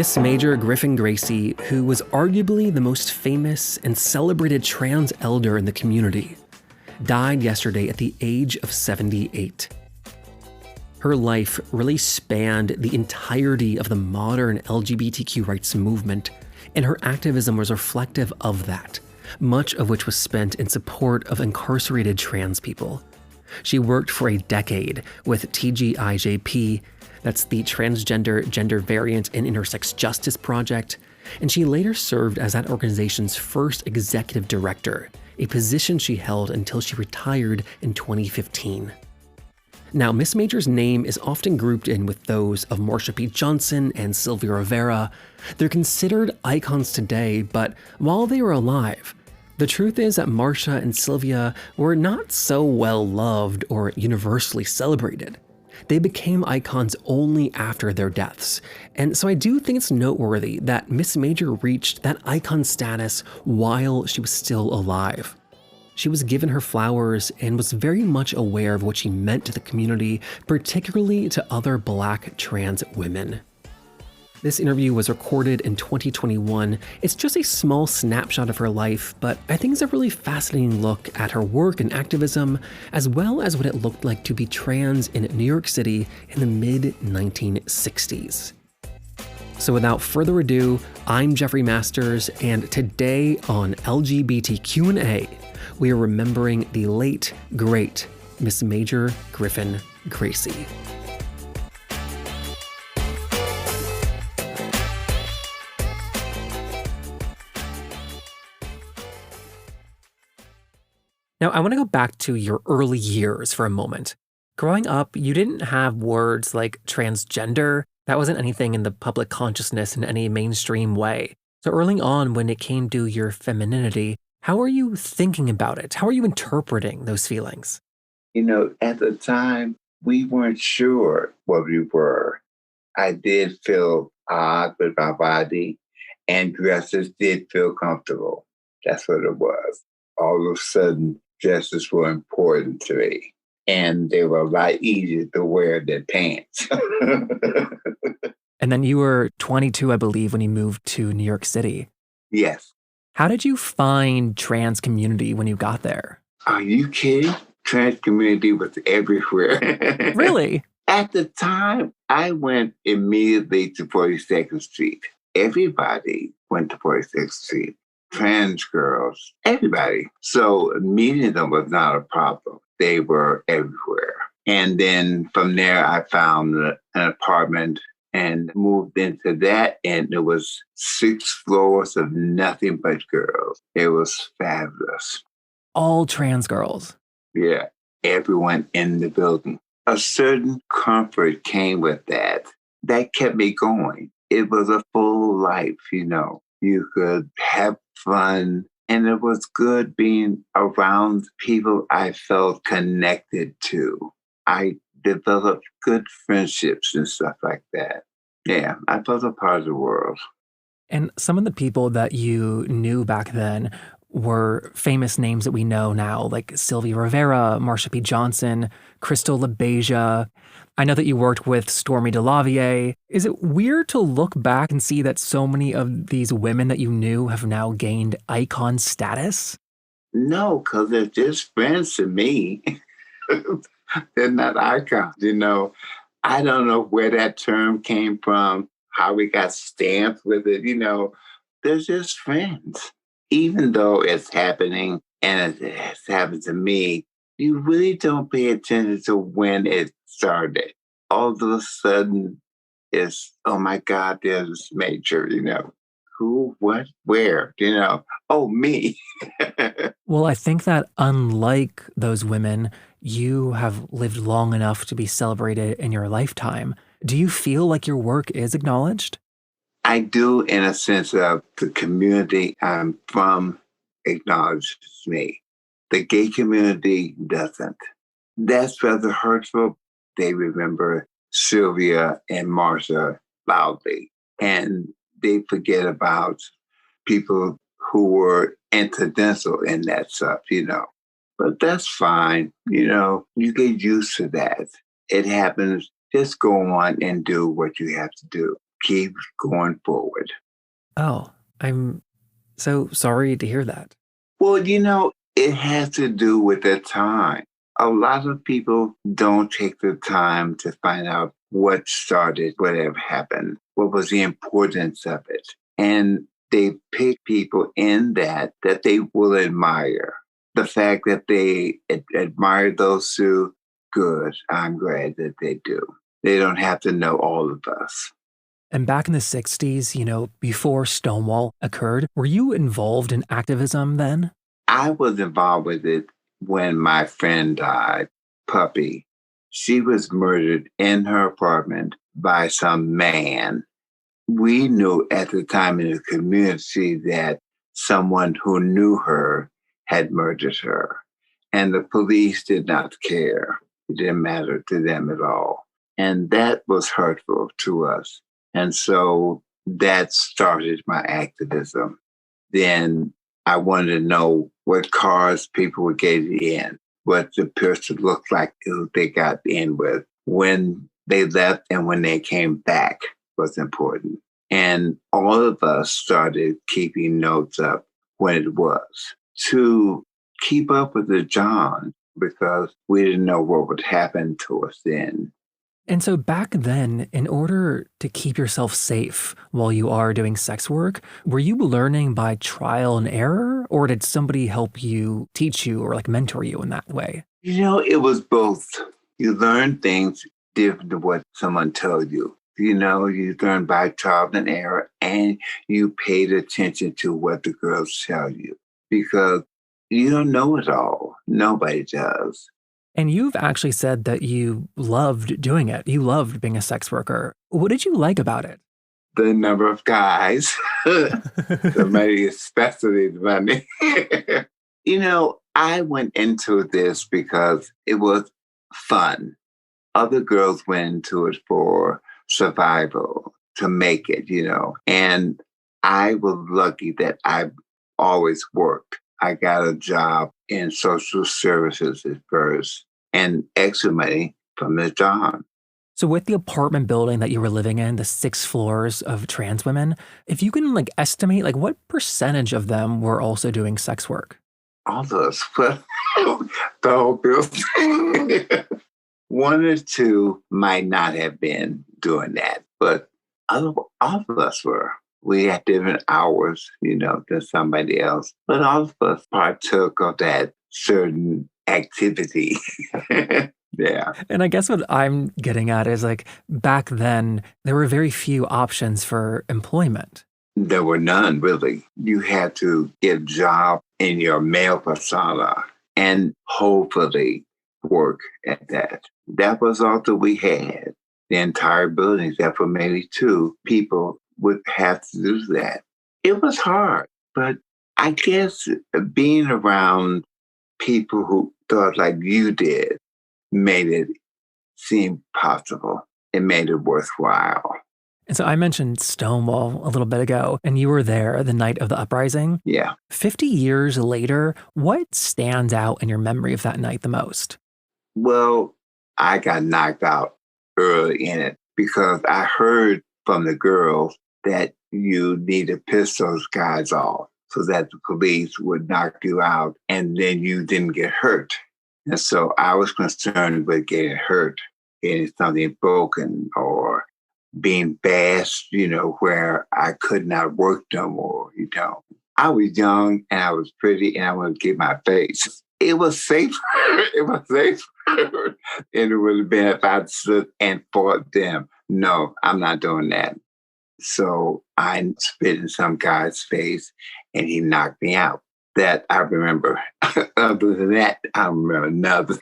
Miss Major Griffin-Gracy, who was arguably the most famous and celebrated trans elder in the community, died yesterday at the age of 78. Her life really spanned the entirety of the modern LGBTQ rights movement, and her activism was reflective of that, much of which was spent in support of incarcerated trans people. She worked for a decade with TGIJP, that's the Transgender, Gender Variant, and Intersex Justice Project, and she later served as that organization's first executive director, a position she held until she retired in 2015. Now, Miss Major's name is often grouped in with those of Marsha P. Johnson and Sylvia Rivera. They're considered icons today, but while they were alive, the truth is that Marsha and Sylvia were not so well loved or universally celebrated. They became icons only after their deaths, and so I do think it's noteworthy that Miss Major reached that icon status while she was still alive. She was given her flowers and was very much aware of what she meant to the community, particularly to other Black trans women. This interview was recorded in 2021. It's just a small snapshot of her life, but I think it's a really fascinating look at her work and activism, as well as what it looked like to be trans in New York City in the mid-1960s. So without further ado, I'm Jeffrey Masters, and today on LGBTQ&A, we are remembering the late, great Miss Major Griffin-Gracy. Now, I want to go back to your early years for a moment. Growing up, you didn't have words like transgender. That wasn't anything in the public consciousness in any mainstream way. So early on, when it came to your femininity, how are you thinking about it? How are you interpreting those feelings? At the time, we weren't sure what we were. I did feel odd with my body, and dresses did feel comfortable. That's what it was. All of a sudden, dresses were important to me, and they were a lot easier to wear than pants. And then you were 22, I believe, when you moved to New York City. Yes. How did you find trans community when you got there? Are you kidding? Trans community was everywhere. Really? At the time, I went immediately to 42nd Street. Everybody went to 42nd Street. Trans girls, everybody. So meeting them was not a problem. They were everywhere. And then from there, I found an apartment and moved into that. And it was 6 floors of nothing but girls. It was fabulous. All trans girls? Yeah, everyone in the building. A certain comfort came with that. That kept me going. It was a full life, You could have fun, and it was good being around people I felt connected to. I developed good friendships and stuff like that. Yeah, I felt a part of the world. And some of the people that you knew back then were famous names that we know now, like Sylvia Rivera, Marsha P. Johnson, Crystal LaBeija. I know that you worked with Stormy DeLavier. Is it weird to look back and see that so many of these women that you knew have now gained icon status? No, because they're just friends to me. They're not icons, I don't know where that term came from, how we got stamped with it, They're just friends. Even though it's happening and it has happened to me, you really don't pay attention to when it started. All of a sudden, it's, oh my God, there's Major, Who, what, where, Oh, me. Well, I think that unlike those women, you have lived long enough to be celebrated in your lifetime. Do you feel like your work is acknowledged? I do, in a sense of the community I'm from acknowledges me. The gay community doesn't. That's rather hurtful. They remember Sylvia and Marsha loudly, and they forget about people who were incidental in that stuff, But that's fine. You get used to that. It happens. Just go on and do what you have to do. keep going forward. Oh, I'm so sorry to hear that. Well, it has to do with the time. A lot of people don't take the time to find out what started whatever happened, what was the importance of it. And they pick people in that they will admire. The fact that they admire those two, good. I'm glad that they do. They don't have to know all of us. And back in the 60s, before Stonewall occurred, were you involved in activism then? I was involved with it when my friend died, Puppy. She was murdered in her apartment by some man. We knew at the time in the community that someone who knew her had murdered her. And the police did not care. It didn't matter to them at all. And that was hurtful to us. And so that started my activism. Then I wanted to know what cars people would get in, what the person looked like who they got in with, when they left and when they came back was important. And all of us started keeping notes up when it was to keep up with the John because we didn't know what would happen to us then. And so back then, in order to keep yourself safe while you are doing sex work, were you learning by trial and error, or did somebody help you, teach you, or mentor you in that way? It was both. You learn things different than what someone told you. You learn by trial and error, and you paid attention to what the girls tell you because you don't know it all. Nobody does. And you've actually said that you loved doing it. You loved being a sex worker. What did you like about it? The number of guys, the money, especially the money. I went into this because it was fun. Other girls went into it for survival, to make it, And I was lucky that I always worked. I got a job in social services at first and extra money from the job. So with the apartment building that you were living in, the 6 floors of trans women, if you can estimate, what percentage of them were also doing sex work? All of us, the whole building. 1 or 2 might not have been doing that, but all of us were. We had different hours, than somebody else. But all of us partook of that certain activity. Yeah. And I guess what I'm getting at is back then, there were very few options for employment. There were none, really. You had to get a job in your male persona and hopefully work at that. That was all that we had. The entire building, except for maybe 2 people, would have to do that. It was hard, but I guess being around people who thought like you did made it seem possible. It made it worthwhile. And so I mentioned Stonewall a little bit ago, and you were there the night of the uprising. Yeah. 50 years later, what stands out in your memory of that night the most? Well, I got knocked out early in it because I heard from the girls that you need to piss those guys off so that the police would knock you out and then you didn't get hurt. And so I was concerned with getting hurt, getting something broken or being bashed, where I could not work no more, I was young and I was pretty and I wanted to get my face. It was safer. It was safer. And it would have been if I stood and fought them. No, I'm not doing that. So I spit in some guy's face and he knocked me out. That I remember. Other than that, I remember nothing.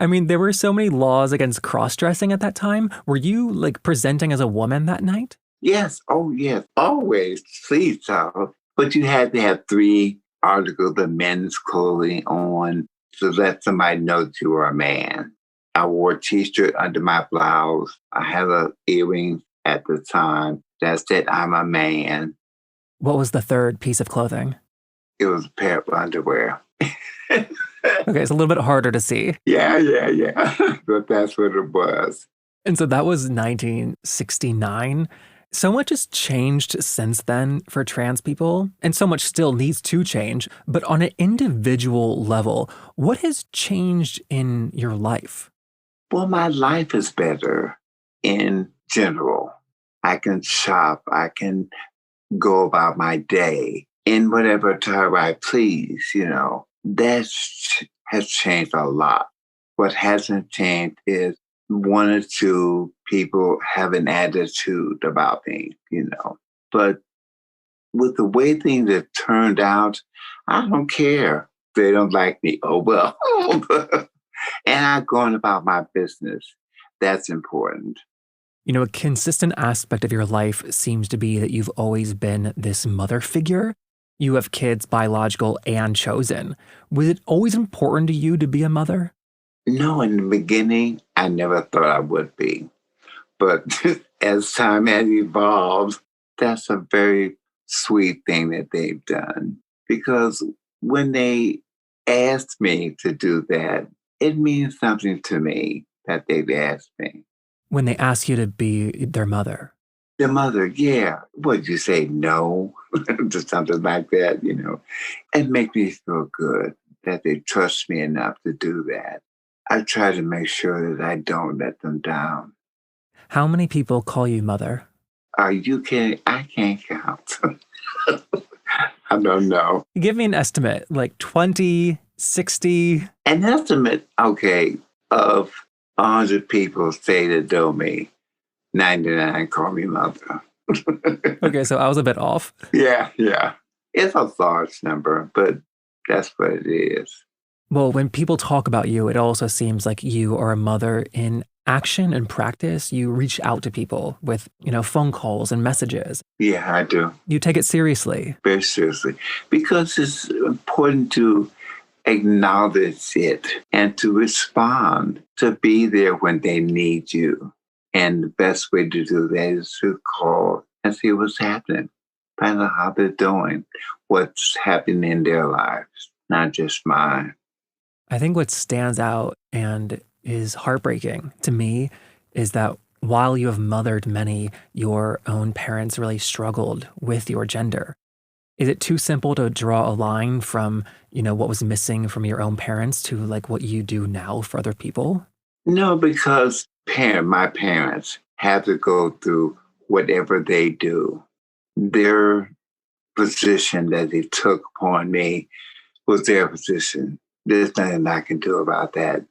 I mean, there were so many laws against cross-dressing at that time. Were you presenting as a woman that night? Yes. Oh, yes. Always. Please, Charles. But you had to have 3 articles of men's clothing on to let somebody know that you were a man. I wore a T-shirt under my blouse. I had an earring at the time that said I'm a man. What was the 3rd piece of clothing? It was a pair of underwear. Okay, it's a little bit harder to see. Yeah. But that's what it was. And so that was 1969. So much has changed since then for trans people, and so much still needs to change. But on an individual level, what has changed in your life? Well, my life is better in general. I can shop, I can go about my day in whatever time I please. That has changed a lot. What hasn't changed is one or two people have an attitude about me. But with the way things have turned out, I don't care. They don't like me. Oh, well. And I'm going about my business. That's important. A consistent aspect of your life seems to be that you've always been this mother figure. You have kids, biological and chosen. Was it always important to you to be a mother? No, in the beginning, I never thought I would be. But as time has evolved, that's a very sweet thing that they've done. Because when they asked me to do that, it means something to me that they've asked me. When they ask you to be their mother? The mother, yeah. Would you say no to something like that? It makes me feel good that they trust me enough to do that. I try to make sure that I don't let them down. How many people call you mother? Are you kidding? I can't count. I don't know. Give me an estimate, like 20, 60? An estimate, okay, of 100 people say that know me, 99 call me mother. Okay, so I was a bit off. Yeah. It's a large number, but that's what it is. Well, when people talk about you, it also seems like you are a mother in action and practice. You reach out to people with, phone calls and messages. Yeah, I do. You take it seriously. Very seriously. Because it's important to acknowledge it and to respond, to be there when they need you. And the best way to do that is to call and see what's happening, find out how they're doing, what's happening in their lives, not just mine. I think what stands out and is heartbreaking to me is that while you have mothered many, your own parents really struggled with your gender. Is it too simple to draw a line from, what was missing from your own parents to like what you do now for other people? No, because my parents have to go through whatever they do. Their position that they took upon me was their position. There's nothing I can do about that.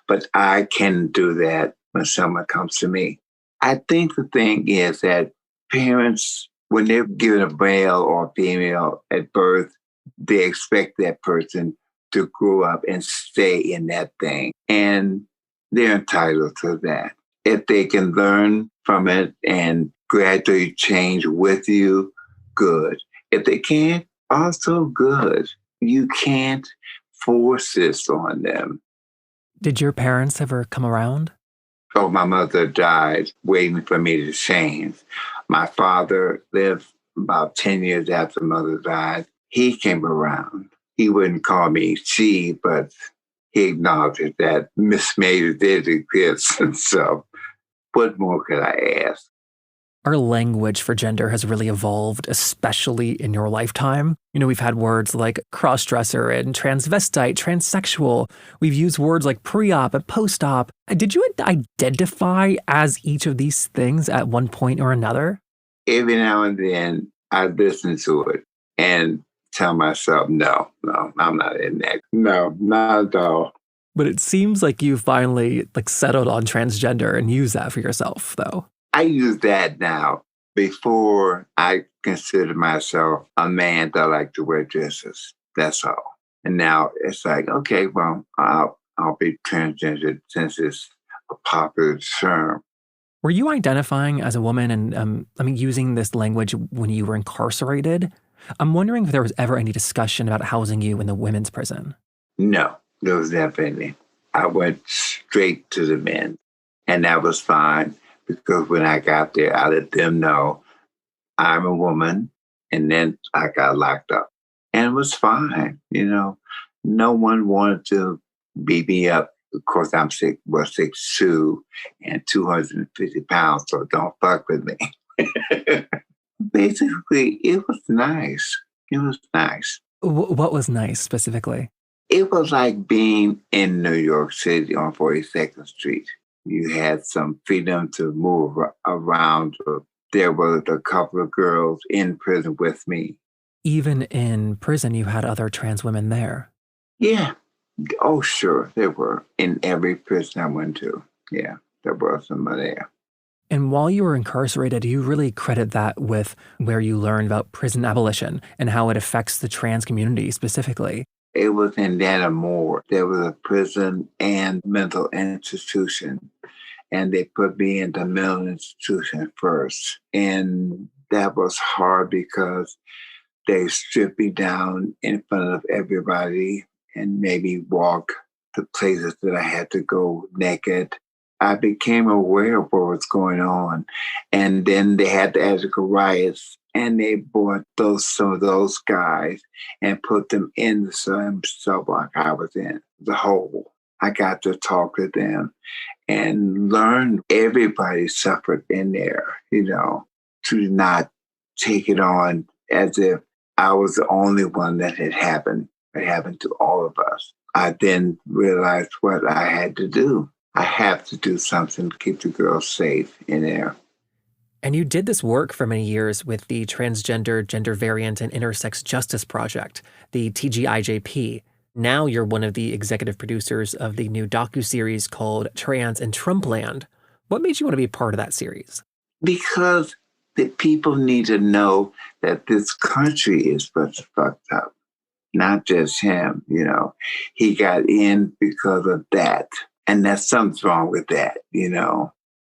But I can do that when someone comes to me. I think the thing is that parents, when they're given a male or female at birth, they expect that person to grow up and stay in that thing. And they're entitled to that. If they can learn from it and gradually change with you, good. If they can't, also good. You can't force this on them. Did your parents ever come around? Oh, my mother died waiting for me to change. My father lived about 10 years after mother died. He came around. He wouldn't call me she, but he acknowledged that Miss Major did exist. So what more could I ask? Our language for gender has really evolved, especially in your lifetime. We've had words like cross-dresser and transvestite, transsexual. We've used words like pre-op and post-op. Did you identify as each of these things at one point or another? Every now and then I listen to it and tell myself, no, I'm not in that. No, not at all. But it seems like you finally settled on transgender and use that for yourself, though. I use that now. Before, I considered myself a man that liked to wear dresses. That's all. And now it's like, okay, well, I'll be transgender since it's a popular term. Were you identifying as a woman and, using this language when you were incarcerated? I'm wondering if there was ever any discussion about housing you in the women's prison. No, there was never any. I went straight to the men, and that was fine. Because when I got there, I let them know I'm a woman, and then I got locked up. And it was fine, No one wanted to beat me up. Of course, I'm 6'2" and 250 pounds, so don't fuck with me. Basically, it was nice. It was nice. What was nice specifically? It was like being in New York City on 42nd Street. You had some freedom to move around. There were a couple of girls in prison with me. Even in prison, you had other trans women there. Yeah. Oh, sure. There were in every prison I went to. Yeah, there were some there. And while you were incarcerated, you really credit that with where you learned about prison abolition and how it affects the trans community specifically. It was in Dannemora. There was a prison and mental institution. And they put me in the mental institution first. And that was hard because they stripped me down in front of everybody and made me walk to places that I had to go naked. I became aware of what was going on. And then they had the Azteca riots, and they brought some of those guys and put them in the same cell block I was in, the hole. I got to talk to them and learn everybody suffered in there, to not take it on as if I was the only one that had happened. It happened to all of us. I then realized what I had to do. I have to do something to keep the girls safe in there. And you did this work for many years with the Transgender, Gender Variant, and Intersex Justice Project, the TGIJP. Now you're one of the executive producers of the new docuseries called Trans in Trumpland. What made you want to be part of that series? Because the people need to know that this country is fucked up. Not just him, He got in because of that. And that's something's wrong with that,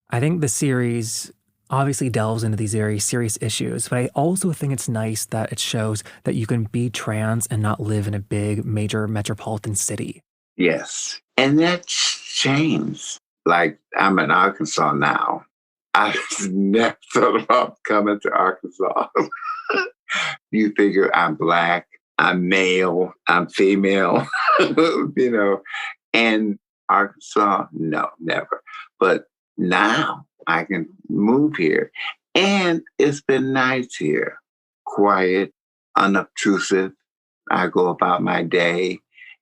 I think the series obviously delves into these very serious issues, but I also think it's nice that it shows that you can be trans and not live in a big, major metropolitan city. Yes. And that's changed. Like, I'm in Arkansas now. I never thought about coming to Arkansas. You figure I'm Black, I'm male, I'm female, and Arkansas, no, never. But now I can move here. And it's been nice here. Quiet, unobtrusive. I go about my day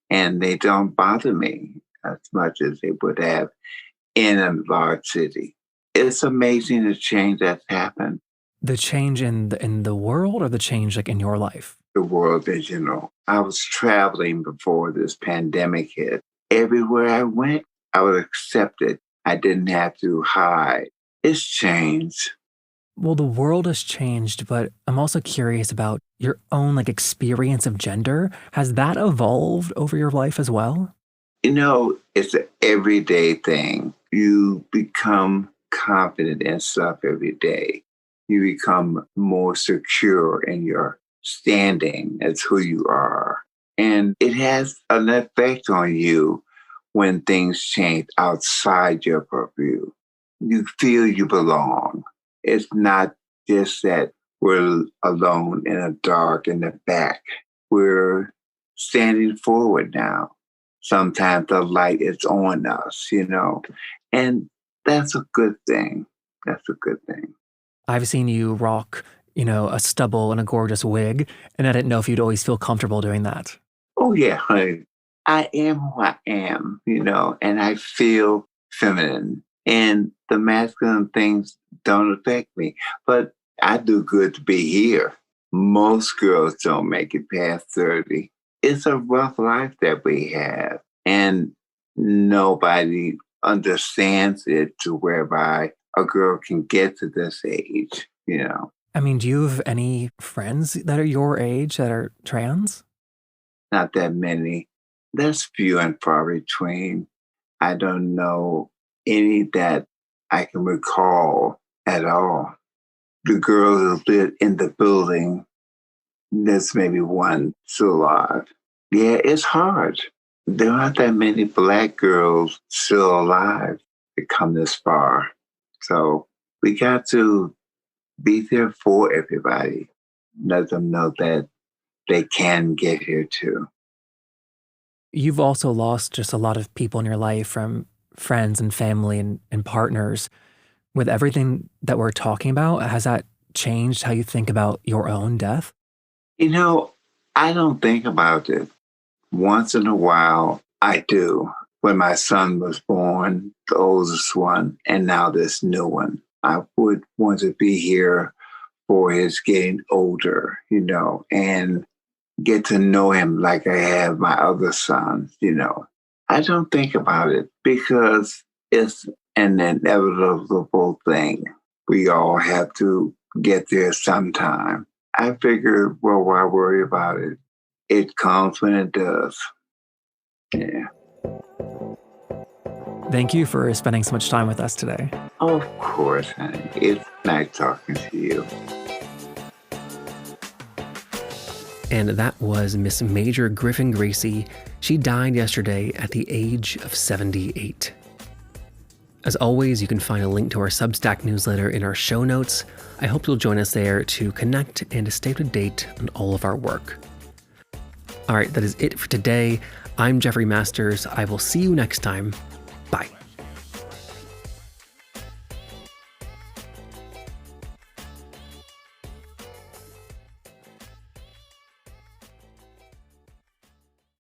and they don't bother me as much as they would have in a large city. It's amazing the change that's happened. The change in the world, or the change like in your life? The world in general. I was traveling before this pandemic hit. Everywhere I went, I was accepted. I didn't have to hide. It's changed. Well, the world has changed, but I'm also curious about your own experience of gender. Has that evolved over your life as well? It's an everyday thing. You become confident in stuff every day. You become more secure in your standing as who you are. And it has an effect on you when things change outside your purview. You feel you belong. It's not just that we're alone in the dark in the back. We're standing forward now. Sometimes the light is on us, and that's a good thing. That's a good thing. I've seen you rock, a stubble and a gorgeous wig, and I didn't know if you'd always feel comfortable doing that. Oh, yeah, honey. I am who I am, and I feel feminine. And the masculine things don't affect me. But I do good to be here. Most girls don't make it past 30. It's a rough life that we have. And nobody understands it to whereby a girl can get to this age, I mean, do you have any friends that are your age that are trans? Not that many. That's few and far between. I don't know any that I can recall at all. The girls who live in the building, there's maybe one still alive. Yeah, it's hard. There aren't that many Black girls still alive to come this far. So we got to be there for everybody. Let them know that they can get here too. You've also lost just a lot of people in your life, from friends and family and partners. With everything that we're talking about, has that changed how you think about your own death? You know, I don't think about it. Once in a while, I do. When my son was born, the oldest one, and now this new one, I would want to be here for his getting older, and get to know him like I have my other sons. I don't think about it because it's an inevitable thing. We all have to get there sometime. I figure, well, why worry about it? It comes when it does. Yeah. Thank you for spending so much time with us today. Of course, honey. It's nice talking to you. And that was Miss Major Griffin-Gracy. She died yesterday at the age of 78. As always, you can find a link to our Substack newsletter in our show notes. I hope you'll join us there to connect and to stay up to date on all of our work. All right, that is it for today. I'm Jeffrey Masters. I will see you next time